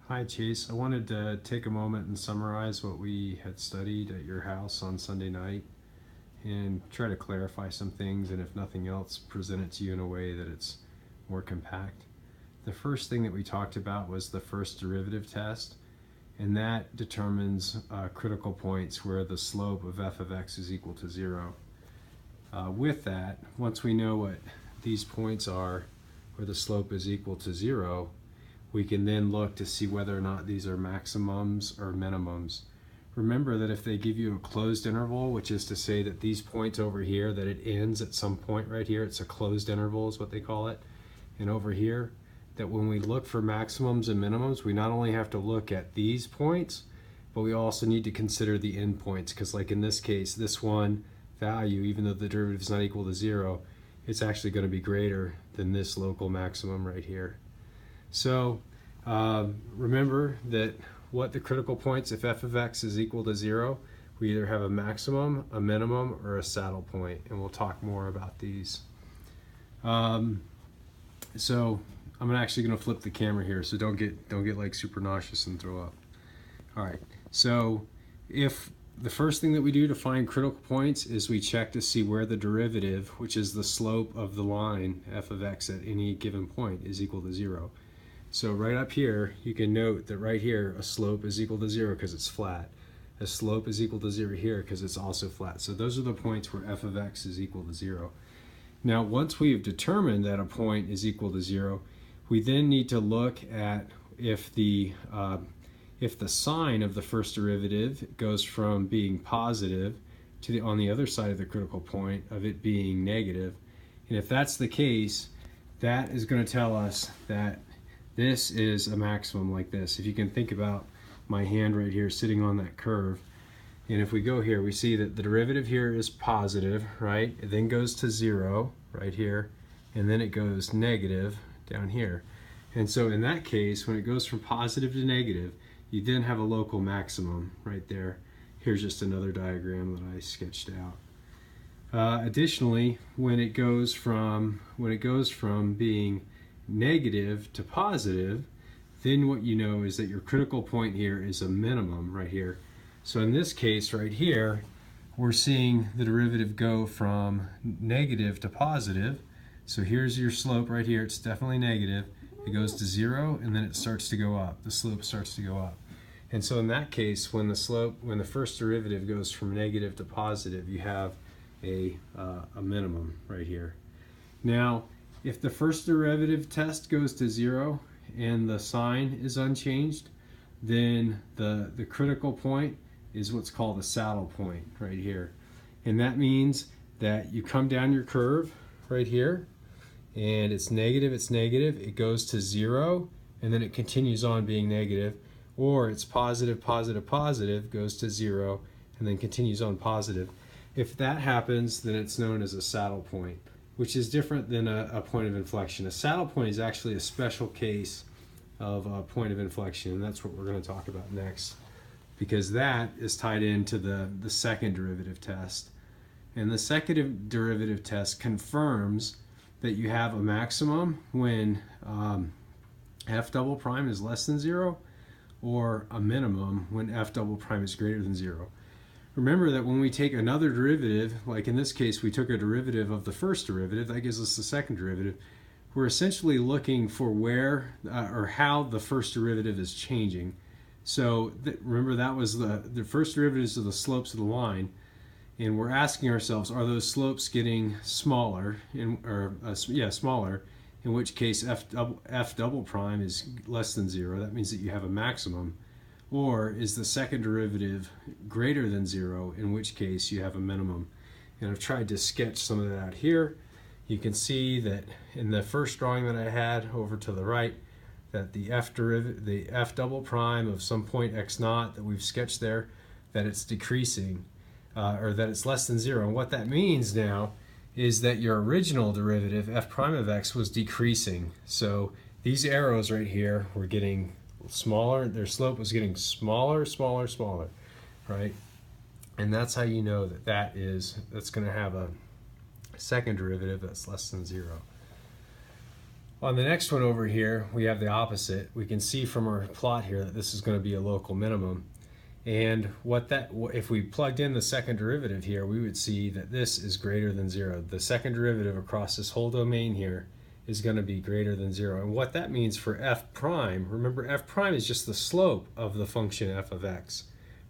Hi Chase, I wanted to take a moment and summarize what we had studied at your house on Sunday night and try to clarify some things, and if nothing else, present it to you in a way that it's more compact. The first thing that we talked about was the first derivative test, and that determines critical points where the slope of f of x is equal to 0. With that, once we know what these points are where the slope is equal to 0, we can then look to see whether or not these are maximums or minimums. Remember that if they give you a closed interval, which is to say that these points over here, that it ends at some point right here, it's a closed interval is what they call it, and over here, that when we look for maximums and minimums, we not only have to look at these points, but we also need to consider the endpoints, because like in this case, this one value, even though the derivative is not equal to 0, it's actually going to be greater than this local maximum right here. So remember that what the critical points, if f of x is equal to 0, we either have a maximum, a minimum, or a saddle point, and we'll talk more about these. So I'm actually going to flip the camera here, so don't get like super nauseous and throw up. All right, so if the first thing that we do to find critical points is we check to see where the derivative, which is the slope of the line f of x at any given point, is equal to 0. So right up here, you can note that right here, a slope is equal to 0 because it's flat. A slope is equal to 0 here because it's also flat. So those are the points where f of x is equal to 0. Now, once we've determined that a point is equal to 0, we then need to look at if the sign of the first derivative goes from being positive to on the other side of the critical point of it being negative. And if that's the case, that is going to tell us that this is a maximum like this. If you can think about my hand right here sitting on that curve, and if we go here, we see that the derivative here is positive, right? It then goes to 0 right here, and then it goes negative down here. And so in that case, when it goes from positive to negative, you then have a local maximum right there. Here's just another diagram that I sketched out. Additionally, when it goes from being negative to positive, then what you know is that your critical point here is a minimum right here. So in this case right here, we're seeing the derivative go from negative to positive. So here's your slope right here, it's definitely negative. It goes to 0 and then it starts to go up. The slope starts to go up. And so in that case, when the first derivative goes from negative to positive, you have a minimum right here. Now, if the first derivative test goes to 0 and the sign is unchanged, then the critical point is what's called a saddle point right here. And that means that you come down your curve right here, and it's negative, it goes to 0, and then it continues on being negative, or it's positive, positive, positive, goes to 0, and then continues on positive. If that happens, then it's known as a saddle point, which is different than a point of inflection. A saddle point is actually a special case of a point of inflection, and that's what we're going to talk about next, because that is tied into the second derivative test. And the second derivative test confirms that you have a maximum when f double prime is less than 0, or a minimum when f double prime is greater than 0. Remember that when we take another derivative, like in this case we took a derivative of the first derivative, that gives us the second derivative, we're essentially looking for where or how the first derivative is changing. So remember that was the first derivatives of the slopes of the line, and we're asking ourselves, are those slopes getting smaller, smaller, in which case f double prime is less than 0, that means that you have a maximum. Or is the second derivative greater than 0, in which case you have a minimum. And I've tried to sketch some of that out here. You can see that in the first drawing that I had over to the right, that the f double prime of some point x naught that we've sketched there, that it's decreasing, or that it's less than 0. And what that means now is that your original derivative, f prime of x, was decreasing. So these arrows right here were getting smaller, their slope was getting smaller, smaller, smaller, right? And that's how you know that that's going to have a second derivative that's less than 0. On the next one over here, we have the opposite. We can see from our plot here that this is going to be a local minimum. And if we plugged in the second derivative here, we would see that this is greater than 0. The second derivative across this whole domain here is going to be greater than 0. And what that means for f prime, remember f prime is just the slope of the function f of x,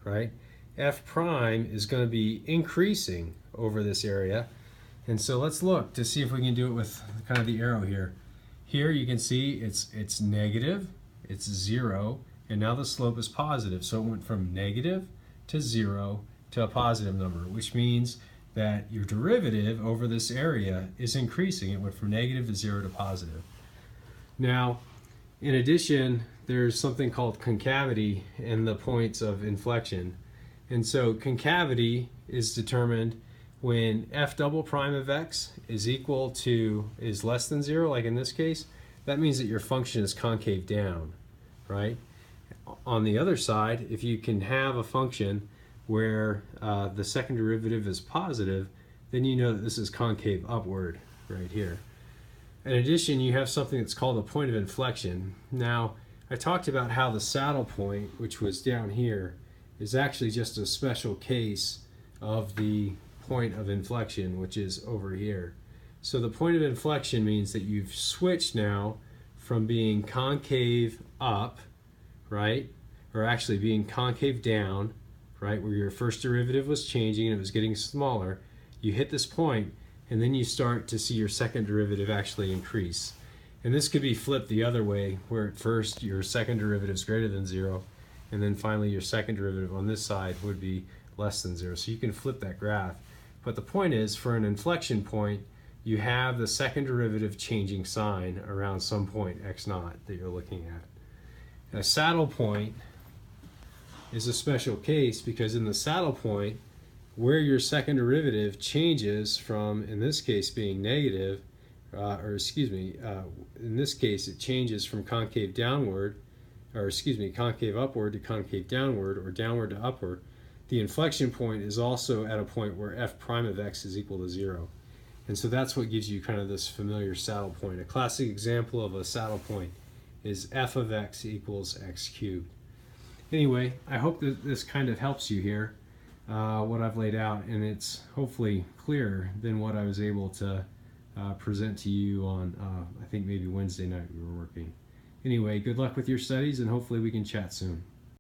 right? F prime is going to be increasing over this area. And so let's look to see if we can do it with kind of the arrow here. Here you can see it's negative, it's 0, and now the slope is positive. So it went from negative to 0 to a positive number, which means that your derivative over this area is increasing. It went from negative to 0 to positive. Now, in addition, there's something called concavity in the points of inflection. And so concavity is determined when f double prime of x is less than 0, like in this case. That means that your function is concave down, right? On the other side, if you can have a function where the second derivative is positive, then you know that this is concave upward right here. In addition, you have something that's called a point of inflection. Now, I talked about how the saddle point, which was down here, is actually just a special case of the point of inflection, which is over here. So the point of inflection means that you've switched now from being concave up, right, or actually being concave down, right, where your first derivative was changing and it was getting smaller. You hit this point, and then you start to see your second derivative actually increase. And this could be flipped the other way, where at first your second derivative is greater than 0, and then finally your second derivative on this side would be less than 0. So you can flip that graph. But the point is, for an inflection point, you have the second derivative changing sign around some point, x naught, that you're looking at. A saddle point is a special case because in the saddle point, where your second derivative changes from, in this case, being negative, in this case, it changes from concave downward, concave upward to concave downward, or downward to upward. The inflection point is also at a point where f prime of x is equal to 0. And so that's what gives you kind of this familiar saddle point. A classic example of a saddle point is f of x equals x cubed. Anyway, I hope that this kind of helps you here, what I've laid out, and it's hopefully clearer than what I was able to present to you on, I think maybe Wednesday night we were working. Anyway, good luck with your studies, and hopefully we can chat soon.